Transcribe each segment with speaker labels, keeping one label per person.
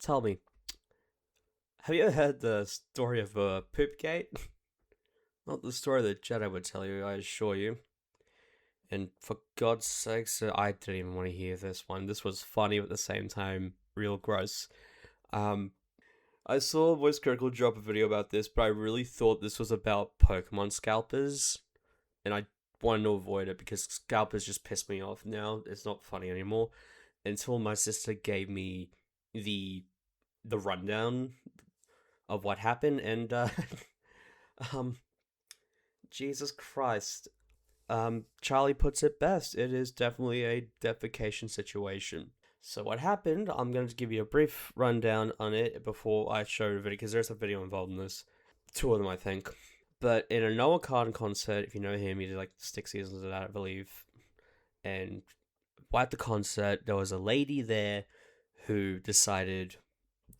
Speaker 1: Tell me, have you ever heard the story of Poopgate? Not the story that Jedi would tell you, I assure you. And for God's sakes, I didn't even want to hear this one. This was funny, but at the same time, real gross. Um, I saw Voice Critical drop a video about this, but I really thought this was about Pokemon scalpers, and I wanted to avoid it because scalpers just piss me off now. It's not funny anymore. Until my sister gave me the the rundown of what happened, and um, Jesus Christ, Charlie puts it best. It is definitely a defecation situation. So what happened? I'm going to give you a brief rundown on it before I show the video because there's a video involved in this. Two of them, I think. But in a Noah Kahan concert, if you know him, he did like 6 seasons of that, I believe. And at the concert, there was a lady there who decided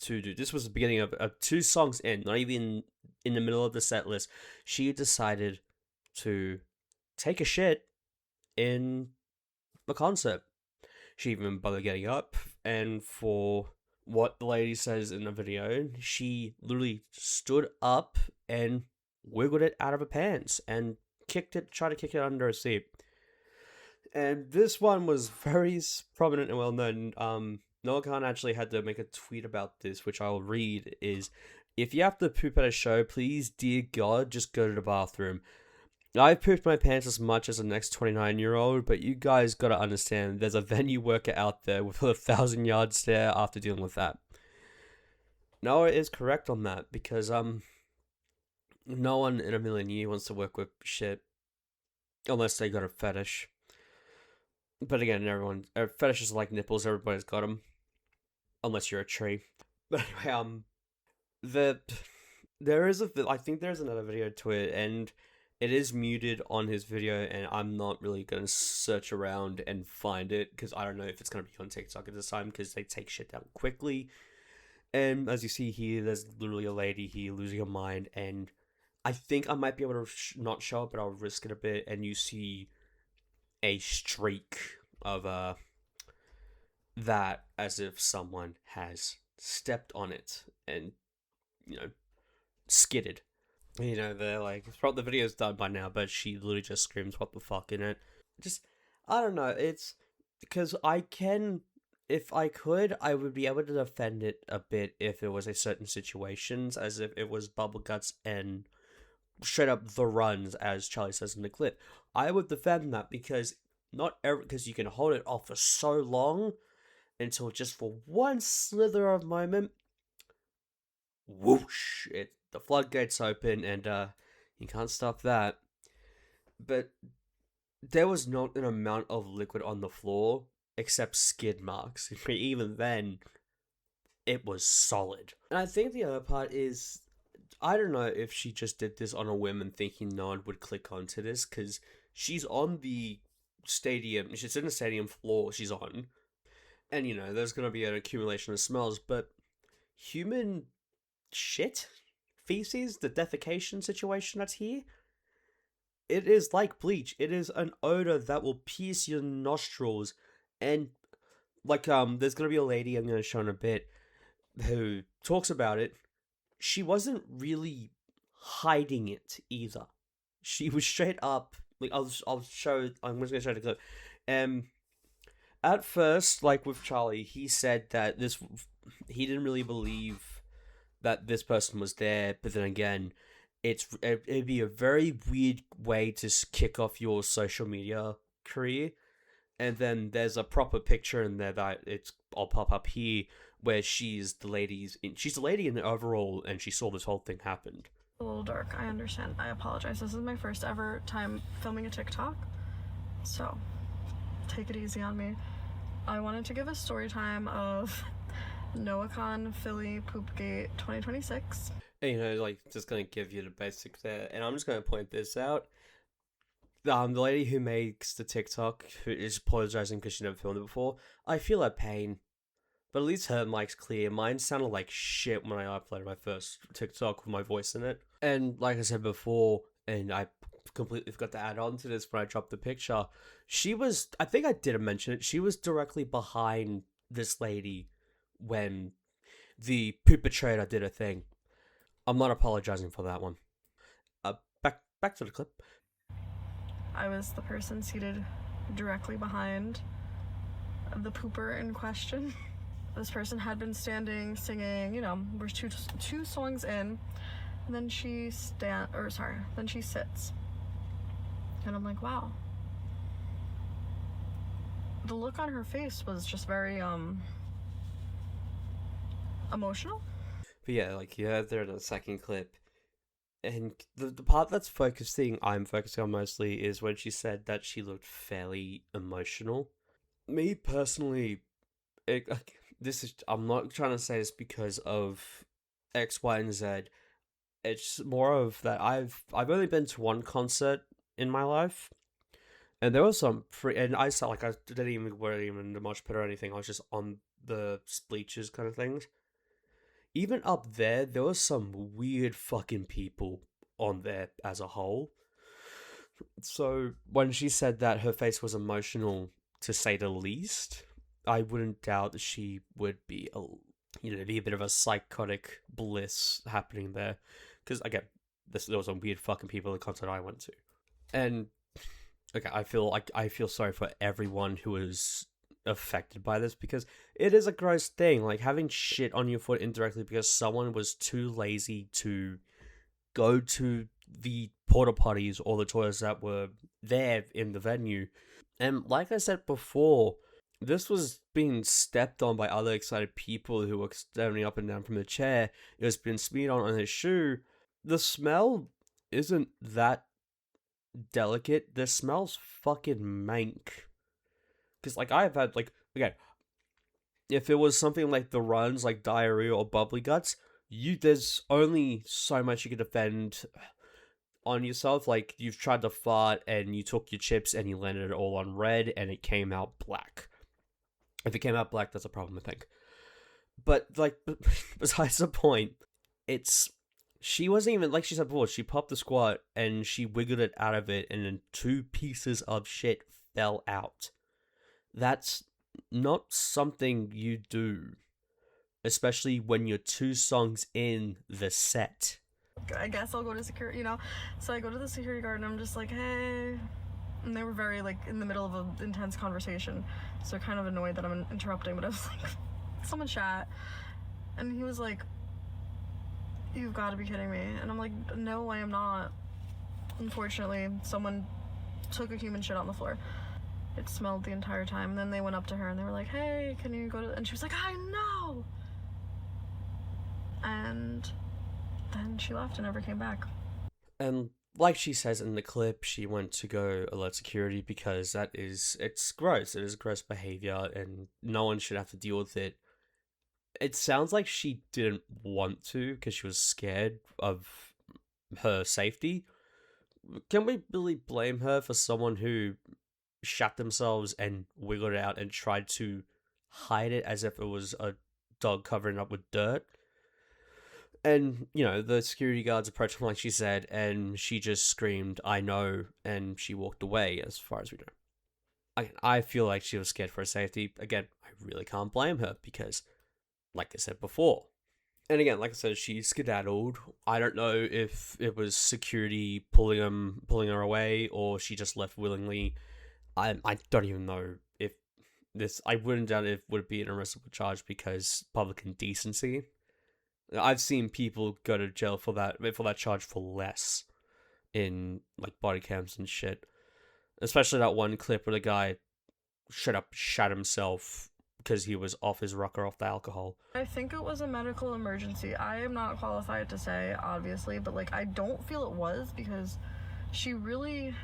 Speaker 1: to do. This was the beginning of 2 songs in, not even in the middle of the set list. She decided to take a shit in the concert. She even bothered getting up, and for what the lady says in the video, she literally stood up and wiggled it out of her pants and tried to kick it under her seat. And this one was very prominent and well known. Noah Khan actually had to make a tweet about this, which I'll read, is, if you have to poop at a show, please, dear God, just go to the bathroom. I've pooped my pants as much as the next 29-year-old, but you guys gotta understand, there's a venue worker out there with a 1,000-yard stare after dealing with that. Noah is correct on that, because, no one in a million years wants to work with shit, unless they got a fetish. But again, fetishes are like nipples, everybody's got them. Unless you're a tree. But anyway, I think there's another video to it, and it is muted on his video, and I'm not really going to search around and find it, because I don't know if it's going to be on TikTok at this time, because they take shit down quickly. And as you see here, there's literally a lady here losing her mind, and I think I might be able to not show it, but I'll risk it a bit, and you see a streak of that, as if someone has stepped on it and, skidded. They're like, probably the video's done by now, but she literally just screams, "What the fuck," in it. Just, I don't know, it's because if I could, I would be able to defend it a bit if it was a certain situations, as if it was Bubble Guts and straight up the runs, as Charlie says in the clip. I would defend that because because you can hold it off for so long until just for one slither of moment, whoosh, the floodgates open, and you can't stop that. But there was not an amount of liquid on the floor except skid marks. Even then, it was solid. And I think the other part is, I don't know if she just did this on a whim and thinking no one would click onto this, because she's on the stadium, she's in the stadium floor she's on, and there's going to be an accumulation of smells, but human shit, feces, the defecation situation that's here, it is like bleach. It is an odor that will pierce your nostrils. And like there's going to be a lady I'm going to show in a bit who talks about it. She wasn't really hiding it either. She was straight up, like, I'm just going to show the clip. At first, like with Charlie, he said that he didn't really believe that this person was there, but then again, it'd be a very weird way to kick off your social media career. And then there's a proper picture in there that I'll pop up here, where she's the lady in the overall, and she saw this whole thing happen.
Speaker 2: A little dark, I understand. I apologize. This is my first ever time filming a TikTok, so take it easy on me. I wanted to give a story time of Noah Khan Philly Poopgate 2026.
Speaker 1: And, just gonna give you the basics there, and I'm just gonna point this out. The lady who makes the TikTok, who is apologizing because she never filmed it before, I feel her pain. But at least her mic's clear. Mine sounded like shit when I uploaded my first TikTok with my voice in it. And like I said before, and I completely forgot to add on to this when I dropped the picture, I think I didn't mention it, she was directly behind this lady when the perpetrator did a thing. I'm not apologizing for that one. Back to the clip.
Speaker 2: I was the person seated directly behind the pooper in question. This person had been standing, singing, we're two songs in, and then she sits. And I'm like, wow. The look on her face was just very, emotional.
Speaker 1: But yeah, like you heard there in the second clip, and the part I'm focusing on mostly is when she said that she looked fairly emotional. Me personally, I'm not trying to say this because of X, Y, and Z. It's more of that I've only been to one concert in my life, and there was some and I didn't even wear even the mosh pit or anything. I was just on the bleachers kind of things. Even up there was some weird fucking people on there as a whole. So when she said that her face was emotional, to say the least, I wouldn't doubt that she would be be a bit of a psychotic bliss happening there. Because again, there was some weird fucking people at the concert I went to, and okay, I feel sorry for everyone who was affected by this, because it is a gross thing, like having shit on your foot indirectly because someone was too lazy to go to the porta potties or the toilets that were there in the venue. And like I said before, this was being stepped on by other excited people who were standing up and down from the chair. It was being smeared on his shoe. The smell isn't that delicate. The smell's fucking mank. Because, like, I've had, like, again, if it was something like the runs, like diarrhea or bubbly guts, there's only so much you can defend on yourself. Like, you've tried to fart and you took your chips and you landed it all on red and it came out black. If it came out black, that's a problem, I think. But, like, besides the point, she wasn't even, like she said before, she popped the squat and she wiggled it out of it and then 2 pieces of shit fell out. That's not something you do, especially when you're 2 songs in the set.
Speaker 2: I guess I'll go to security, So I go to the security guard and I'm just like, hey. And they were very, like, in the middle of an intense conversation. So kind of annoyed that I'm interrupting, but I was like, someone chat. And he was like, you've got to be kidding me. And I'm like, no, I am not. Unfortunately, someone took a human shit on the floor. It smelled the entire time. And then they went up to her and they were like, hey, can you go to... And she was like, I know! And then she left and never came back.
Speaker 1: And like she says in the clip, she went to go alert security because it's gross. It is gross behavior and no one should have to deal with it. It sounds like she didn't want to because she was scared of her safety. Can we really blame her for someone who shat themselves and wiggled it out and tried to hide it as if it was a dog covering up with dirt? And, the security guards approached her like she said, and she just screamed, I know, and she walked away, as far as we know. Again, I feel like she was scared for her safety. Again, I really can't blame her, because, like I said before, and again, like I said, she skedaddled. I don't know if it was security pulling her away, or she just left willingly. I don't even know if I wouldn't doubt it would be an arrestable charge because public indecency. I've seen people go to jail for that charge for less in, like, body cams and shit. Especially that one clip where the guy shat himself because he was off his rocker off the alcohol.
Speaker 2: I think it was a medical emergency. I am not qualified to say, obviously, but, like, I don't feel it was because she really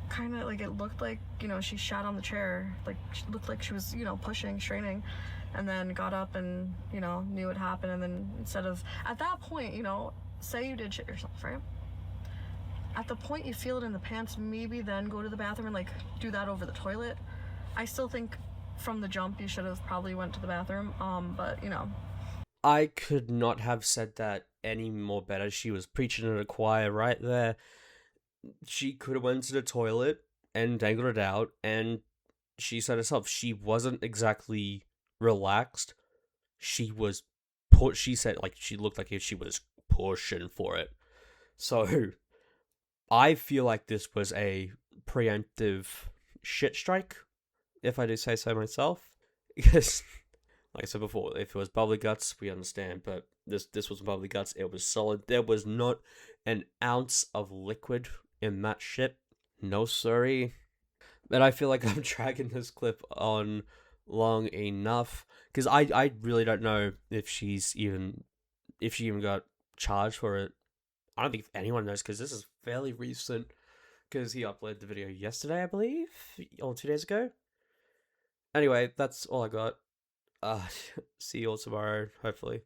Speaker 2: kind of, like, it looked like, she shat on the chair. Like, she looked like she was, pushing, straining. And then got up and, knew what happened. And then instead of, at that point, say you did shit yourself, right? At the point you feel it in the pants, maybe then go to the bathroom and, like, do that over the toilet. I still think from the jump you should have probably went to the bathroom, but,
Speaker 1: I could not have said that any more better. She was preaching in a choir right there. She could have went to the toilet and dangled it out, and she said herself, she wasn't exactly relaxed. she was she said like she looked like if she was pushing for it. So I feel like this was a preemptive shit strike, if I do say so myself. Because like I said before, if it was bubbly guts, we understand, but this was bubbly guts. It was solid. There was not an ounce of liquid in that shit. No sorry. But I feel like I'm dragging this clip on long enough because I really don't know if she even got charged for it. I don't think anyone knows because this is fairly recent. Because he uploaded the video yesterday, I believe, or 2 days ago. Anyway, that's all I got. See you all tomorrow, hopefully.